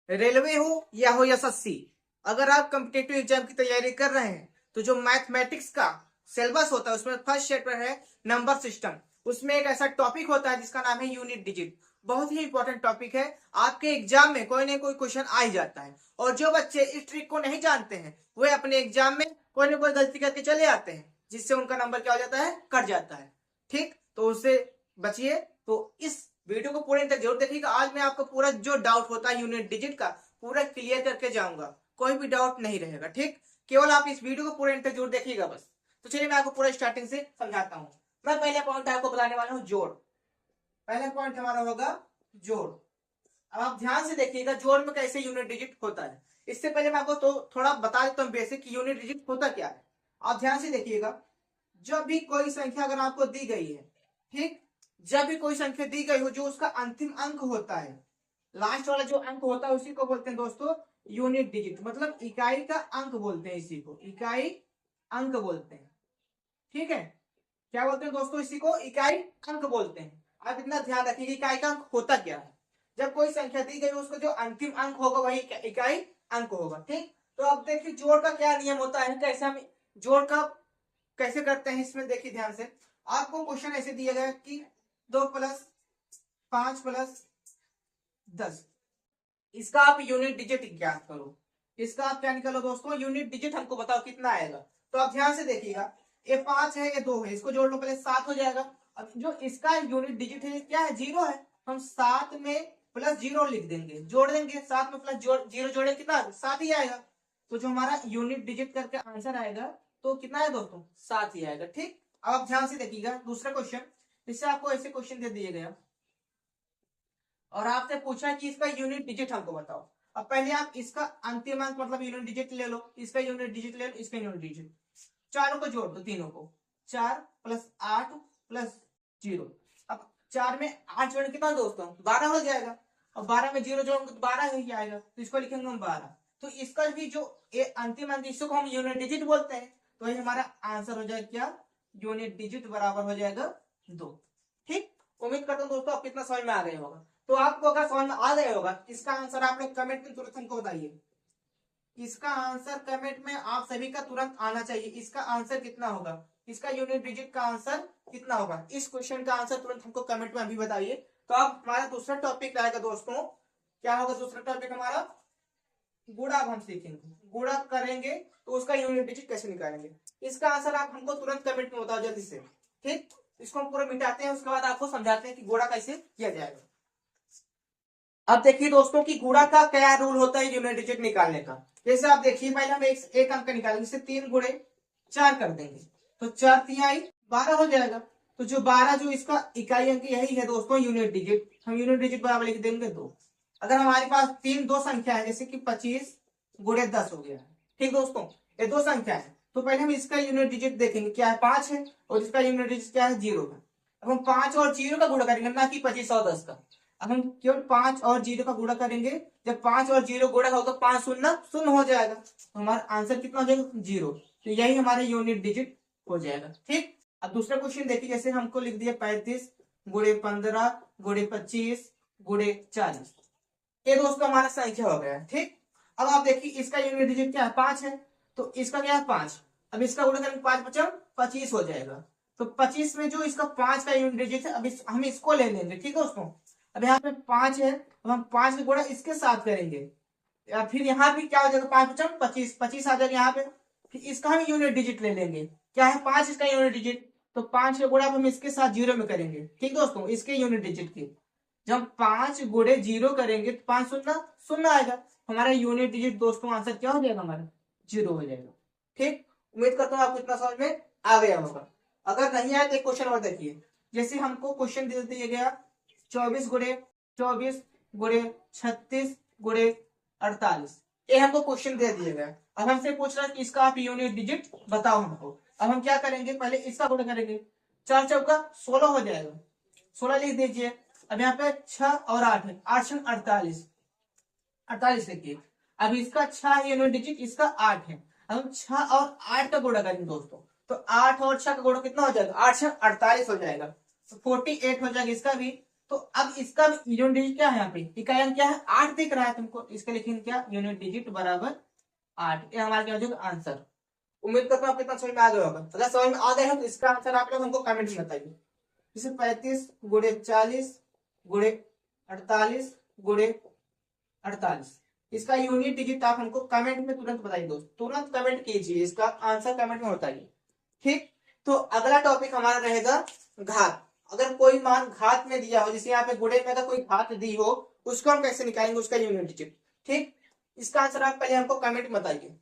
Railway हो या हो एसएससी, अगर आप कॉम्पिटेटिव एग्जाम की तैयारी कर रहे हैं तो जो मैथमेटिक्स का सिलेबस होता है उसमें फर्स्ट चैप्टर है नंबर सिस्टम। उसमें एक ऐसा टॉपिक होता है जिसका नाम है यूनिट डिजिट। बहुत ही इंपॉर्टेंट टॉपिक है। आपके एग्जाम में कोई ना कोई क्वेश्चन आ ही जाता है, और जो बच्चे इस ट्रिक को नहीं जानते हैं वे अपने एग्जाम में कोई ना कोई गलती करके चले आते हैं, जिससे उनका नंबर क्या हो जाता है, कट जाता है। ठीक, तो उससे बचिए। तो इस वीडियो को पूरे तक जरूर देखिएगा। आज मैं आपको पूरा जो डाउट होता है यूनिट डिजिट का पूरा क्लियर करके जाऊंगा, कोई भी डाउट नहीं रहेगा। ठीक, केवल आप इस वीडियो को पूरे तक जरूर देखिएगा बस। तो चलिए मैं आपको पूरा स्टार्टिंग से समझाता हूँ। मैं पहले पॉइंट आपको बताने वाला हूँ जोड़। पहला पॉइंट हमारा होगा जोड़। अब आप ध्यान से देखिएगा जोड़ में कैसे यूनिट डिजिट होता है। इससे पहले मैं आपको तो थोड़ा बता देता हूँ बेसिक कि यूनिट डिजिट होता क्या है। आप ध्यान से देखिएगा, जब भी कोई संख्या अगर आपको दी गई है, ठीक, जब भी कोई संख्या दी गई हो जो उसका अंतिम अंक होता है, लास्ट वाला जो अंक होता है उसी को बोलते हैं दोस्तों यूनिट डिजिट, मतलब इकाई का अंक बोलते हैं, इसी को इकाई अंक बोलते हैं। ठीक है, क्या बोलते हैं दोस्तों, इसी को इकाई अंक बोलते हैं। आप इतना ध्यान रखिए इकाई का अंक होता क्या है। जब कोई संख्या दी गई उसको जो अंतिम अंक होगा वही इकाई अंक होगा। ठीक, तो अब देखिए जोड़ का क्या नियम होता है, कैसे हम जोड़ का कैसे करते हैं, इसमें देखिए ध्यान से। आपको क्वेश्चन ऐसे दिया गया कि 2+5+10, इसका आप यूनिट डिजिट ज्ञात करो। इसका आप क्या निकालो दोस्तों, यूनिट डिजिट हमको बताओ कितना आएगा। तो आप ध्यान से देखिएगा, ये 5 है ये 2 है, इसको जोड़ लो पहले 7 हो जाएगा। अब जो इसका यूनिट डिजिट है क्या है, 0 है। हम 7 में प्लस 0 लिख देंगे, जोड़ देंगे 7 में प्लस 0 जोड़े कितना 7 ही आएगा। तो जो हमारा यूनिट डिजिट करके आंसर आएगा तो कितना है दोस्तों, 7 ही आएगा। ठीक, अब आप ध्यान से देखिएगा दूसरा क्वेश्चन। इससे आपको ऐसे क्वेश्चन दे दिए गया और आपसे पूछा कि इसका यूनिट डिजिट हमको बताओ। अब पहले आप इसका अंतिम अंक मतलब यूनिट डिजिट ले लो, इसका यूनिट डिजिट ले लो, इसका यूनिट डिजिट, चारों को जोड़ दो, तीनों को। 4+8+0। अब 4 में 8 जोड़ कितना दोस्तों, 12 हो जाएगा। और 12 में 0 जोड़ेंगे तो 12 ही आएगा, तो इसको लिखेंगे हम 12। तो इसका भी जो अंतिम अंक इसको हम यूनिट डिजिट बोलते हैं। तो ये हमारा आंसर हो जाएगा क्या, यूनिट डिजिट बराबर हो जाएगा 2। ठीक, उम्मीद करता हूँ दोस्तों आपको इतना समझ में आ गया होगा। तो आपको अगर समझ में आ गया होगा इसका आंसर आपने कमेंट में तुरंत हमको बताइए। इसका आंसर कमेंट में आप सभी का तुरंत आना चाहिए। इसका आंसर कितना होगा, इसका यूनिट डिजिट का आंसर कितना होगा, इस क्वेश्चन का आंसर तुरंत हमको कमेंट में अभी बताइए। तो अब हमारा दूसरा टॉपिक रहेगा दोस्तों, क्या होगा दूसरा टॉपिक हमारा, गुणा। अब हम सीखेंगे गुणा करेंगे तो उसका यूनिट डिजिट कैसे निकालेंगे। इसका आंसर आप हमको तुरंत कमेंट में बताओ जल्दी से। ठीक, इसको हम पूरा मिटाते हैं, उसके बाद आपको समझाते हैं कि गुणा कैसे किया जाएगा। अब देखिए दोस्तों कि गुणा का क्या रूल होता है यूनिट डिजिट निकालने का। जैसे आप देखिए पहले हम एक अंक निकालेंगे, जैसे 3 × 4 कर देंगे तो 4×3=12 हो जाएगा। तो जो 12 जो इसका इकाई अंक यही है दोस्तों यूनिट डिजिट, हम यूनिट डिजिट बराबर लिख देंगे 2। अगर हमारे पास दो संख्या है जैसे कि 25×10 हो गया है। ठीक दोस्तों, ये दो संख्या है तो पहले हम इसका यूनिट डिजिट देखेंगे, क्या है 5 है, और इसका यूनिट डिजिट क्या है 0 है। अब हम 5 और 0 का गुणा करेंगे, ना कि 25 और 10 का। अब हम केवल 5 और 0 का गुणा करेंगे, जब 5 और 0 गुणा होगा 5 शून्य शून्य हो जाएगा, तो हमारा आंसर कितना हो जाएगा 0। तो यही हमारे यूनिट डिजिट हो जाएगा। ठीक, अब दूसरा क्वेश्चन देखिए, जैसे हमको लिख दिया 35×15×25×40, ये दोस्तों हमारा संख्या हो गया। ठीक, अब आप देखिए इसका यूनिट डिजिट क्या है 5 है, तो इसका क्या है 5। अब इसका गुणा करेंगे 5×5=25 हो जाएगा। तो 25 में जो इसका 5 का यूनिट डिजिट है, अब हम इसको ले लेंगे। ठीक है दोस्तों, अब यहाँ पे 5 है, अब हम 5 का गुणा इसके साथ करेंगे, या फिर यहाँ भी क्या हो जाएगा 5×25 25 आ जाएगा यहाँ पे। फिर इसका हम यूनिट डिजिट ले लेंगे, क्या है 5 इसका यूनिट डिजिट, तो 5 का गुणा हम इसके साथ 0 में करेंगे। ठीक दोस्तों, इसके यूनिट डिजिट की जब 5×0 करेंगे तो 5 शून्य शून्य आएगा, हमारा यूनिट डिजिट दोस्तों आंसर क्या हो जाएगा हमारा 0 हो जाएगा। ठीक, उम्मीद करता हूँ आपको इतना समझ में आ गया होगा। अगर नहीं आया तो एक क्वेश्चन और देखिए, जैसे हमको क्वेश्चन दे दिया गया 24×36×48, ये हमको क्वेश्चन दे दिया गया। अब हमसे पूछ रहा है कि इसका आप यूनिट डिजिट बताओ हमको। अब हम क्या करेंगे, पहले इसका गुणा करेंगे, 4×4=16 हो जाएगा, 16 लिख दीजिए। अब यहाँ पे 6 और 8 है, 8×6=48, 48 लिखिए। अब इसका 6 यूनिट डिजिट, इसका 8 है। अब हम 6 और 8 का गुणा करेंगे दोस्तों, तो 8 और 6 का गुणा कितना हो जाएगा, 8×6=48 हो जाएगा, तो 48 हो जाएगा इसका भी। तो अब इसका यूनिट डिजिट क्या है, यहाँ पे इकाई अंक क्या है 8 दिख रहा है तुमको, इसका लिखेंगे क्या यूनिट डिजिट बराबर 8। ये हमारा क्या हो जाएगा आंसर। उम्मीद करता हूँ आपको इतना समझ में आ गया होगा। अगर समझ में आ गया है तो इसका आंसर आप लोग हमको कमेंट में बताइए। जैसे 35 गुणे 40 गुणे 48 गुणे 48, इसका यूनिट डिजिट आप हमको कमेंट में तुरंत बताइए दोस्त, तुरंत कमेंट कीजिए, इसका आंसर कमेंट में बताइए। ठीक, तो अगला टॉपिक हमारा रहेगा घात। अगर कोई मान घात में दिया हो, जैसे यहाँ पे गुणे में अगर कोई घात दी हो, उसको हम कैसे निकालेंगे उसका यूनिट डिजिट। ठीक, इसका आंसर आप पहले हमको कमेंट में बताइए।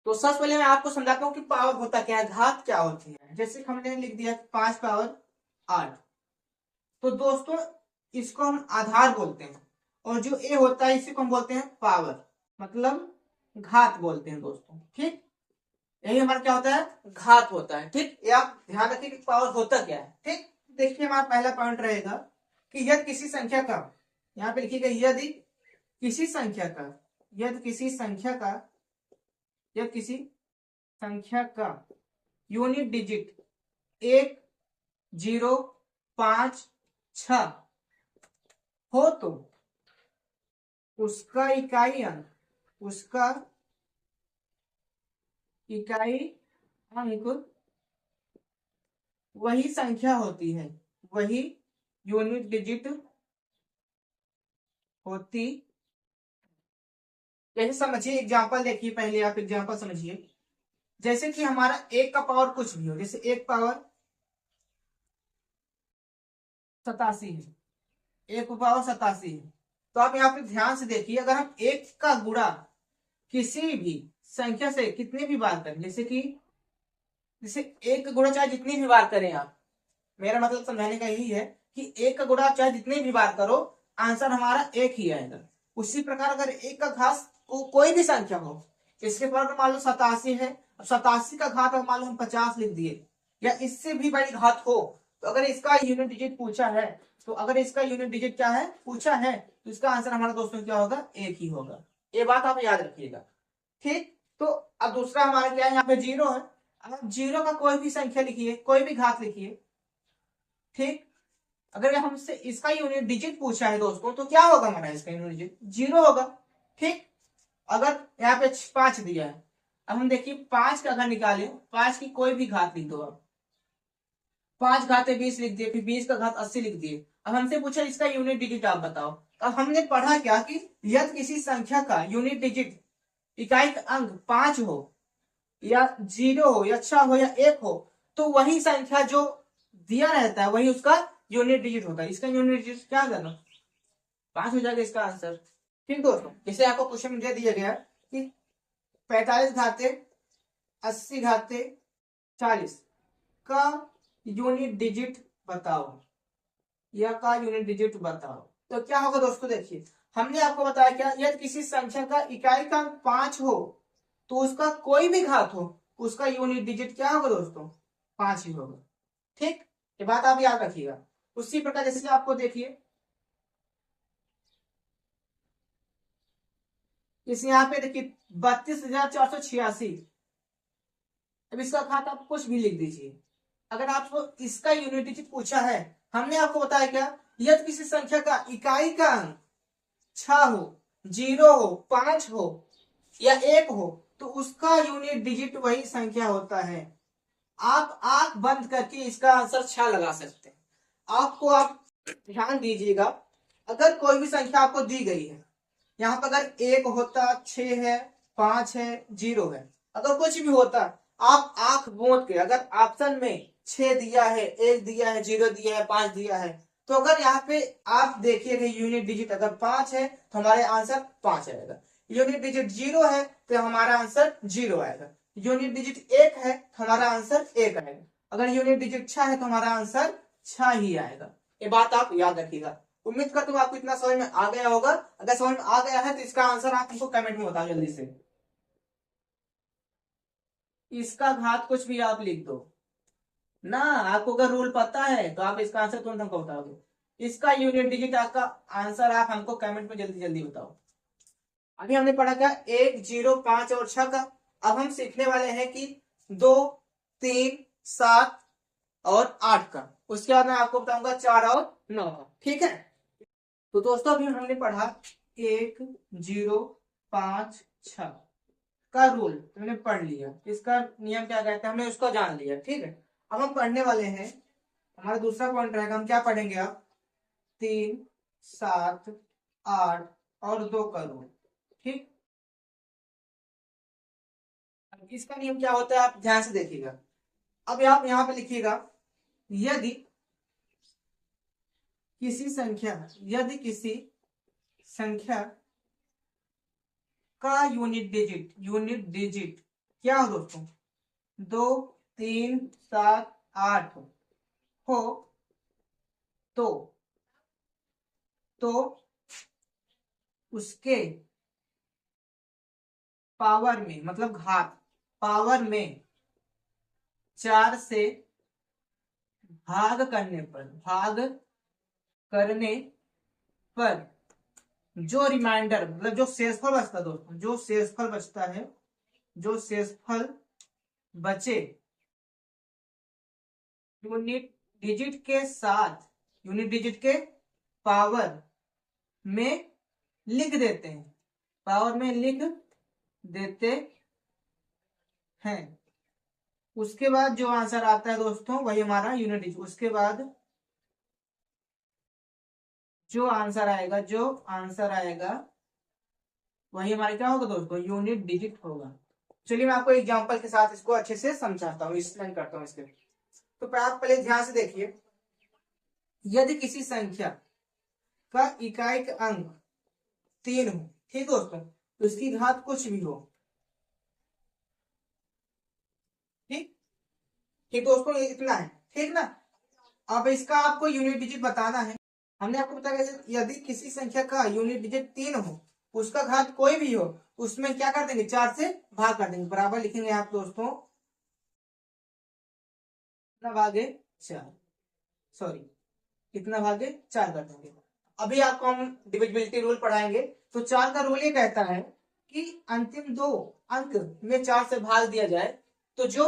तो सबसे पहले मैं आपको समझाता हूँ कि पावर होता क्या है, घात क्या होती है। जैसे हमने लिख दिया 5 पावर 8, तो दोस्तों इसको हम आधार बोलते हैं, और जो ए होता है इसी को हम बोलते हैं पावर, मतलब घात बोलते हैं दोस्तों। ठीक, यही हमारा क्या होता है घात होता है। ठीक, ये आप ध्यान रखिए कि पावर होता क्या है। ठीक, देखिए हमारा पहला पॉइंट रहेगा कि यदि किसी संख्या का, यहाँ पे लिखिएगा यदि किसी संख्या का, यदि किसी संख्या का, यदि किसी संख्या का यूनिट डिजिट 1 0 5 6 हो तो उसका इकाई अंक, उसका इकाई अंक वही संख्या होती है, वही यूनिट डिजिट होती। जैसे समझिए एग्जांपल देखिए, पहले आप एग्जांपल समझिए। जैसे कि हमारा एक का पावर कुछ भी हो, जैसे एक पावर 87 है, एक पावर 87 है, तो आप यहाँ पे ध्यान से देखिए, अगर हम एक का गुणा किसी भी संख्या से कितनी भी बार करें, जैसे एक का गुणा चाहे जितनी भी बार करें आप, मेरा मतलब समझाने का यही है कि एक का गुणा चाहे जितनी भी बार करो आंसर हमारा एक ही आएगा। उसी प्रकार अगर एक का घात कोई भी संख्या हो, इसके पर मान लो 87 है, अब 87 का घात मान लो हम 50 लिख दिए, या इससे भी बड़ी घात हो, तो अगर इसका यूनिट डिजिट पूछा है, तो अगर इसका यूनिट डिजिट क्या है पूछा है, तो इसका आंसर हमारा दोस्तों क्या होगा एक ही होगा। ये बात आप याद रखिएगा। ठीक, तो अब दूसरा हमारा क्या है, यहाँ पे 0 है। अब 0 का कोई भी संख्या लिखिए, कोई भी घात लिखिए। ठीक, अगर हमसे इसका यूनिट डिजिट पूछा है दोस्तों, तो क्या होगा हमारा इसका यूनिट डिजिट 0 होगा। ठीक, अगर यहाँ पे 5 दिया है, अब हम देखिए 5 का अगर निकाले, 5 की कोई भी घात लिख दो आप, 5 घाते 20 लिख दिए, फिर 20 का घात 80 लिख दिए। अब हमसे पूछा इसका यूनिट डिजिट आप बताओ। अब हमने पढ़ा क्या कि यदि किसी संख्या का यूनिट डिजिट इकाई का अंक 5 हो, या 0 हो, या 6 हो, या 1 हो, तो वही संख्या जो दिया रहता है वही उसका यूनिट डिजिट होता है। इसका यूनिट डिजिट क्या करना 5 हो जाएगा इसका आंसर। ठीक दोस्तों, जैसे आपको क्वेश्चन में दे दिया गया कि 45 घाते 80 घाते 40 का यूनिट डिजिट बताओ, या का यूनिट डिजिट बताओ, तो क्या होगा दोस्तों। देखिए हमने आपको बताया क्या, यदि किसी संख्या का इकाई का 5 हो तो उसका कोई भी घात हो, उसका यूनिट डिजिट क्या होगा दोस्तों 5 ही होगा। ठीक, ये बात आप याद रखिएगा। उसी प्रकार जैसे आपको देखिए इस यहाँ पे देखिए 32,486, अब इसका घात आप कुछ भी लिख दीजिए। अगर आपको इसका यूनिट डिजिट पूछा है, हमने आपको बताया क्या, यदि किसी संख्या का इकाई का अंक 6 हो, 0 हो, 5 हो, या 1 हो, तो उसका यूनिट डिजिट वही संख्या होता है। आप आंख बंद करके इसका आंसर 6 लगा सकते हैं। आप ध्यान दीजिएगा, अगर कोई भी संख्या आपको दी गई है, यहाँ पर अगर 1 होता, 6 है, 5 है, 0 है, अगर कुछ भी होता, आप आंख मूंद के, अगर ऑप्शन में 6 दिया है, 1 दिया है, 0 दिया है, 5 दिया है, तो अगर यहाँ पे आप देखिएगा यूनिट डिजिट अगर 5 है तो हमारे आंसर 5 आएगा, यूनिट डिजिट 0 है तो हमारा आंसर 0 आएगा, यूनिट डिजिट 1 है तो हमारा आंसर 1 आएगा, अगर यूनिट डिजिट 6 है तो हमारा आंसर 6 ही आएगा। ये बात आप याद रखिएगा। उम्मीद करता हूँ आपको इतना समझ में आ गया होगा। अगर समझ में आ गया है तो इसका आंसर आप हमको कमेंट में बताओ जल्दी से। इसका घात कुछ भी आप लिख दो ना, आपको अगर रूल पता है तो आप इसका आंसर तुरंत हमको बताओगे। इसका यूनिट डिजिट आपका आंसर आप हमको कमेंट में जल्दी जल्दी बताओ। अभी हमने पढ़ा क्या 1 0 5 और 6 का। अब हम सीखने वाले हैं कि 2 3 7 और 8 का। उसके बाद मैं आपको बताऊंगा 4 और 9। ठीक है, तो दोस्तों अभी हमने पढ़ा 1 0 5 6 का रूल हमने पढ़ लिया, इसका नियम क्या कहता है हमने उसको जान लिया। ठीक है, अब हम पढ़ने वाले हैं, हमारा दूसरा पॉइंट रहेगा, हम क्या पढ़ेंगे अब 3 7 8 और 2 का रूल। ठीक, अब इसका नियम क्या होता है आप ध्यान से देखिएगा। अब आप यहाँ पे लिखिएगा, यदि यदि किसी संख्या का यूनिट डिजिट क्या हो दोस्तों 2 3 7 8 हो तो उसके पावर में मतलब घात पावर में 4 से भाग करने पर जो रिमाइंडर मतलब जो शेषफल बचता है दोस्तों, जो शेषफल बचता है, जो शेषफल बचे यूनिट डिजिट के पावर में लिख देते हैं, उसके बाद जो आंसर आता है दोस्तों वही हमारा यूनिट डिजिट। उसके बाद जो आंसर आएगा वही हमारा क्या होगा दोस्तों यूनिट डिजिट होगा। चलिए मैं आपको एग्जांपल के साथ इसको अच्छे से समझाता हूँ, एक्सप्लेन करता हूँ इसके। तो आप पहले ध्यान से देखिए, यदि किसी संख्या का इकाई का अंक 3 हो, ठीक दोस्तों, तो इसकी घात कुछ भी हो। ठीक ठीक दोस्तों, ये इतना है, ठीक ना। अब इसका आपको यूनिट डिजिट बताना है। हमने आपको बताया कैसे, यदि किसी संख्या का यूनिट डिजिट 3 हो, उसका घात कोई भी हो, उसमें क्या कर देंगे 4 से भाग कर देंगे, बराबर लिखेंगे आप दोस्तों इतना भागे 4, सॉरी इतना भागे 4 कर देंगे। अभी आपको हम डिविजिबिलिटी रूल पढ़ाएंगे। तो 4 का रूल ये कहता है कि अंतिम 2 अंक में 4 से भाग दिया जाए तो जो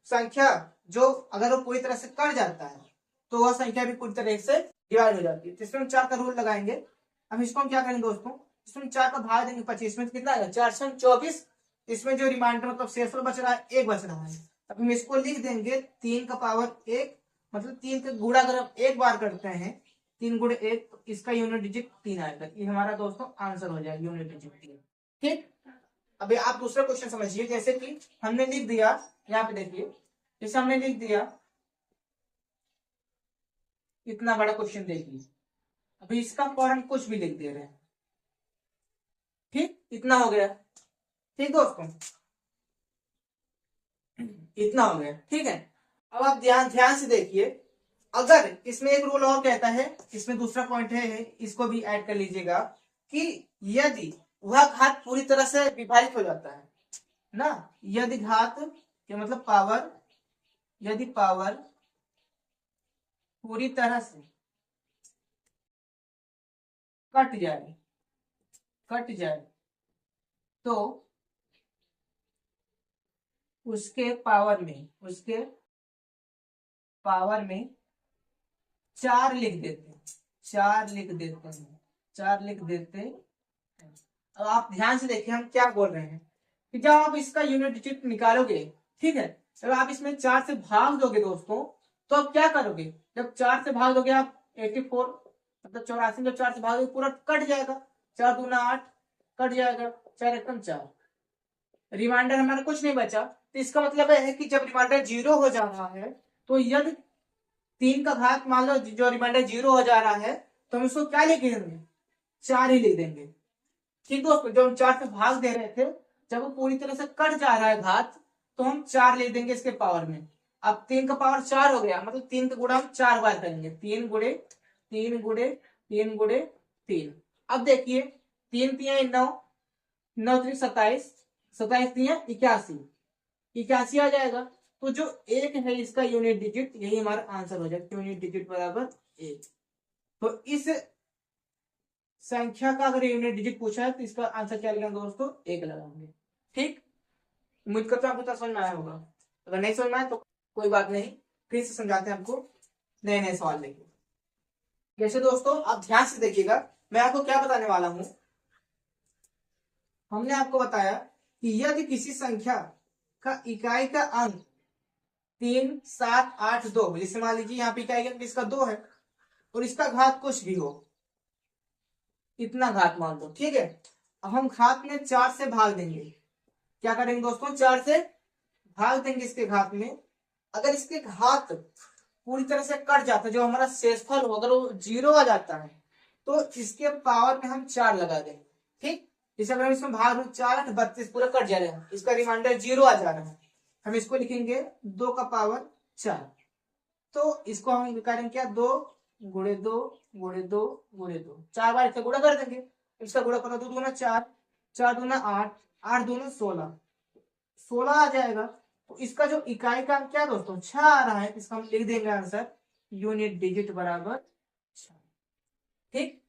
संख्या जो अगर वो पूरी तरह से कट जाता है तो वह संख्या भी पूरी तरह से डिवाइड हो जाती है। तो इसमें हम 4 का रूल लगाएंगे। अब इसको हम क्या करेंगे दोस्तों, इसमें 4 का भाग देंगे 25 में, कितना आएगा 4 से 24। इसमें जो रिमाइंडर मतलब शेषफल बच रहा है 1 बच रहा है। अब हम इसको लिख देंगे 3 का पावर 1, मतलब 3 का गुणा अगर हम एक बार करते हैं 3 गुणे 1, तो इसका यूनिट डिजिट 3 आएगा। ये हमारा दोस्तों आंसर हो जाएगा यूनिट डिजिट 3। ठीक, अभी आप दूसरा क्वेश्चन समझिए। जैसे कि हमने लिख दिया, यहाँ पे देखिए, जैसे हमने लिख दिया इतना बड़ा क्वेश्चन देखिए, अभी इसका फॉर्म कुछ भी लिख दे रहे हैं। ठीक, इतना हो गया। ठीक दोस्तों, इतना हो गया। ठीक है, अब आप ध्यान से देखिए, अगर इसमें एक रूल और कहता है, इसमें दूसरा पॉइंट है, इसको भी ऐड कर लीजिएगा, कि यदि वह घात पूरी तरह से विभाजित हो जाता है ना, यदि घात के मतलब पावर, यदि पावर पूरी तरह से कट जाए तो उसके पावर में 4 लिख देते हैं, 4 लिख देते हैं। अब आप ध्यान से देखिए हम क्या बोल रहे हैं कि जब आप इसका यूनिट डिजिट निकालोगे, ठीक है, जब आप इसमें 4 से भाग दोगे दोस्तों, तो आप क्या करोगे, जब 4 से भाग दोगे आप 84 मतलब 84 जब 4 से भाग दोगे पूरा कट जाएगा, 4 दूना 8 कट जाएगा, 4 एकम 4, रिमाइंडर हमारा कुछ नहीं बचा। तो इसका मतलब है कि जब रिमाइंडर 0 हो जा रहा है तो यदि 3 का घात मान लो जो रिमाइंडर 0 हो जा रहा है तो हम इसको क्या लिख देंगे 4 ही लिख देंगे। ठीक दोस्तों, जब हम 4 से भाग दे रहे थे, जब वो पूरी तरह से कट जा रहा है घात, तो हम 4 लिख देंगे इसके पावर में। अब 3 का पावर 4 हो गया, मतलब 3 का गुणा हम 4 बार करेंगे, 3 गुणे 3 गुणे 3 गुणे 3। अब देखिए 3 3 9, 9 3 27, 27 3 81, 81 आ जाएगा। तो जो 1 है इसका यूनिट डिजिट, यही हमारा आंसर हो जाएगा, यूनिट डिजिट बराबर 1। तो इस संख्या का अगर यूनिट डिजिट पूछा है तो इसका आंसर क्या लगाएंगे दोस्तों 1 लगाएंगे। ठीक, उम्मीद करता हूँ आपको समझ में आया होगा, अगर नहीं समझ में आया तो कोई बात नहीं, फिर से समझाते हैं आपको। नए नए सवाल लेके। जैसे दोस्तों आप ध्यान से देखिएगा, मैं आपको क्या बताने वाला हूं। हमने आपको बताया कि यदि किसी संख्या का इकाई का अंक 3, 7, 8, 2, जैसे मान लीजिए यहाँ पे इकाई का अंक इसका 2 है और इसका घात कुछ भी हो, इतना घात मान लो, ठीक है। अब हम घात में 4 से भाग देंगे। क्या करेंगे दोस्तों, 4 से भाग देंगे इसके घात में। अगर इसके घात पूरी तरह से कट जाता है, जो हमारा शेषफल हो, अगर वो 0 आ जाता है, तो इसके पावर में हम 4 लगा देंगे, ठीक। जैसे अगर हम इसमें भाग में 4, 8, 32 पूरा कट जा रहा है, इसका रिमाइंडर 0 आ जा रहा है, हम इसको लिखेंगे 2 का पावर 4। तो इसको हम करेंगे क्या, 2 गुणे 2 गुणे 2 गुणे 2, 4 बार इसका गुणा कर देंगे। इसका गुणा करो, 2 दूना 4, 4 दूना 8, 8 दूना 16, 16 आ जाएगा। तो इसका जो इकाई का अंक क्या दोस्तों 6 आ रहा है, इसका हम लिख देंगे आंसर यूनिट डिजिट बराबर 6, ठीक।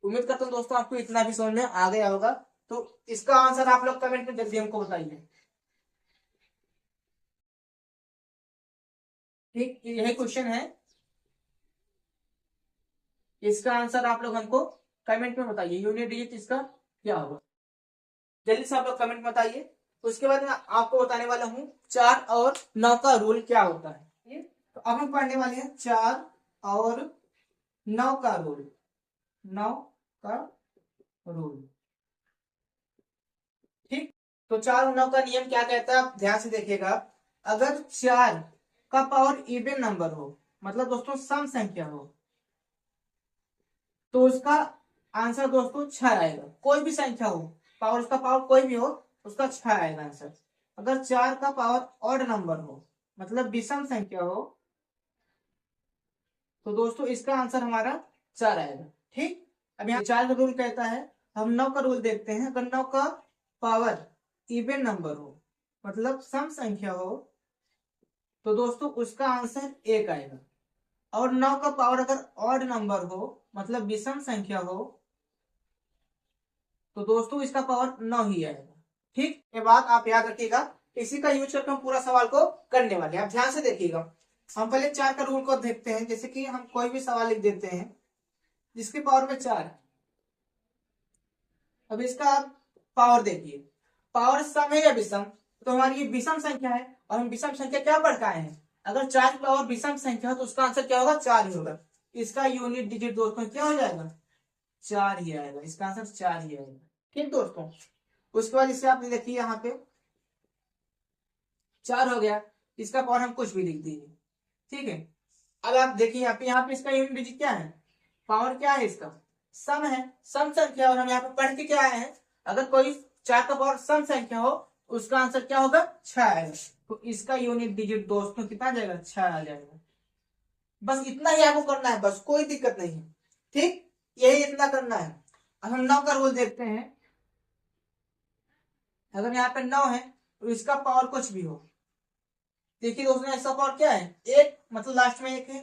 उम्मीद करता हूँ दोस्तों आपको इतना भी समझ में आ गया होगा। तो इसका आंसर आप लोग कमेंट में जल्दी हमको बताइए, ठीक। यही क्वेश्चन है, इसका आंसर आप लोग हमको कमेंट में बताइए, यूनिट डिजिट इसका क्या होगा, जल्दी से आप लोग कमेंट में बताइए। उसके बाद मैं आपको बताने वाला हूँ 4 और 9 का रूल क्या होता है। तो अब हम पढ़ने वाले हैं 4 और 9 का रूल, 9 का रूल, ठीक। तो 4 और 9 का नियम क्या कहता है, आप ध्यान से देखिएगा। अगर 4 का पावर इवन नंबर हो, मतलब दोस्तों सम संख्या हो, तो उसका आंसर दोस्तों 6 आएगा। कोई भी संख्या हो, पावर उसका पावर कोई भी हो, उसका 6 आएगा आंसर। अगर 4 का पावर ऑड नंबर हो, मतलब विषम संख्या हो, तो दोस्तों इसका आंसर हमारा 4 आएगा, ठीक। अब यहाँ 4 का रूल कहता है, हम 9 का रूल देखते हैं। अगर 9 का पावर इवन नंबर हो, मतलब सम संख्या हो, तो दोस्तों उसका आंसर 1 आएगा। और 9 का पावर अगर ऑड नंबर हो, मतलब विषम संख्या हो, तो दोस्तों इसका पावर 9 ही आएगा, ठीक। ये बात आप याद रखिएगा, इसी का यूज करके हम पूरा सवाल को करने वाले हैं। आप ध्यान से देखिएगा। हम पहले 4 का रूल को देखते हैं। जैसे कि हम कोई भी सवाल लिख देते हैं जिसके पावर में 4 है। अब इसका आप पावर देखिए, पावर सम है या विषम, तो हमारी ये विषम संख्या है और हम विषम संख्या क्या पढ़ के आए हैं। अगर 4 की पावर विषम संख्या हो तो उसका आंसर क्या होगा, 4 ही होगा। इसका यूनिट डिजिट दोस्तों क्या हो जाएगा, 4 ही आएगा। इसका आंसर 4 ही आएगा, ठीक दोस्तों। उसके बाद इसे आपने देखिए यहाँ पे 4 हो गया, इसका पावर हम कुछ भी लिख देंगे, ठीक है। अब आप देखिए यहाँ पे इसका यूनिट डिजिट क्या है, पावर क्या है इसका, सम है, सम संख्या। और हम यहाँ पे पढ़ के क्या आए हैं, अगर कोई 4 का पावर सम संख्या हो, उसका आंसर क्या होगा, 6 आएगा। तो इसका यूनिट डिजिट दोस्तों कितना आ जाएगा, 6 आ जाएगा। बस इतना ही आपको करना है, बस कोई दिक्कत नहीं है, ठीक। यही इतना करना है। अब हम 9 का रूल देखते हैं। अगर यहाँ पे 9 है तो इसका पावर कुछ भी हो, देखिए दोस्तों इसका पावर क्या है, 1, मतलब लास्ट में 1 है।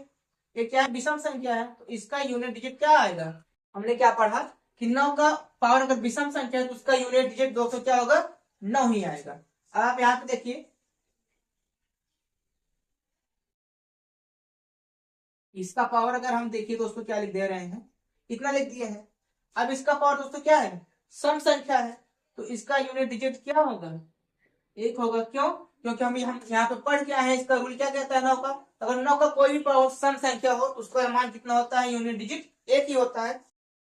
ये क्या है, विषम संख्या है, तो इसका यूनिट डिजिट क्या आएगा। हमने क्या पढ़ा कि 9 का पावर अगर विषम संख्या है तो उसका यूनिट डिजिट दोस्तों क्या होगा, 9 ही आएगा। आप यहाँ पे देखिए, इसका पावर अगर हम देखिए दोस्तों क्या लिख दे रहे हैं, इतना लिख दिए हैं। अब इसका पावर दोस्तों क्या है, सम संख्या है, तो इसका यूनिट डिजिट क्या होगा, 1 होगा। क्यों, क्योंकि हम यहाँ पे पढ़ के आए हैं, इसका रूल क्या कहता है 9 का, अगर 9 का कोई भी पावर सम संख्या हो, उसका मान कितना होता है, यूनिट डिजिट 1 ही होता है।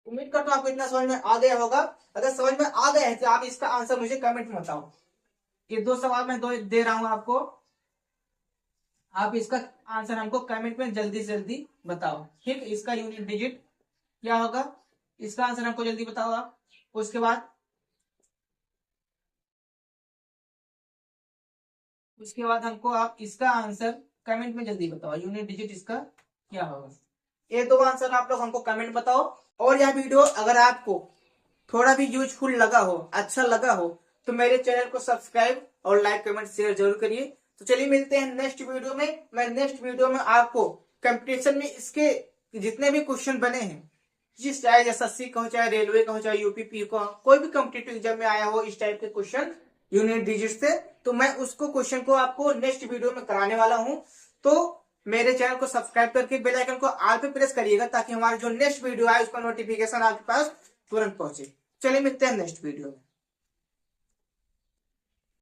उम्मीद करता हूँ आपको इतना समझ में आ गया होगा। अगर समझ में आ गया है तो आप इसका आंसर मुझे कमेंट में बताओ। ये 2 सवाल मैं दे रहा हूँ आपको, आप इसका आंसर हमको कमेंट में जल्दी से जल्दी बताओ, ठीक। इसका यूनिट डिजिट क्या होगा, इसका आंसर हमको जल्दी बताओ आप। उसके बाद हमको आप इसका आंसर कमेंट में जल्दी बताओ, यूनिट डिजिट इसका क्या होगा। ये 2 आंसर आप लोग हमको कमेंट बताओ। और यह वीडियो अगर आपको थोड़ा भी यूजफुल लगा हो, अच्छा लगा हो, तो मेरे चैनल को सब्सक्राइब और लाइक कमेंट शेयर जरूर करिए। तो चलिए मिलते हैं नेक्स्ट वीडियो में। मैं नेक्स्ट वीडियो में आपको कंपटीशन में इसके जितने भी क्वेश्चन बने हैं, जिस चाहे एसएससी का हो, चाहे रेलवे का हो, चाहे यूपीपी का, कोई भी कॉम्पिटेटिव एग्जाम में आया हो इस टाइप के क्वेश्चन यूनिट डिजिट से, तो मैं उसको क्वेश्चन को आपको नेक्स्ट वीडियो में कराने वाला हूं। तो मेरे चैनल को सब्सक्राइब करके बेल आइकन को ऑल पे प्रेस करिएगा, ताकि हमारा जो नेक्स्ट वीडियो आए उसका नोटिफिकेशन आपके पास तुरंत पहुंचे। चलिए मिलते हैं नेक्स्ट वीडियो में।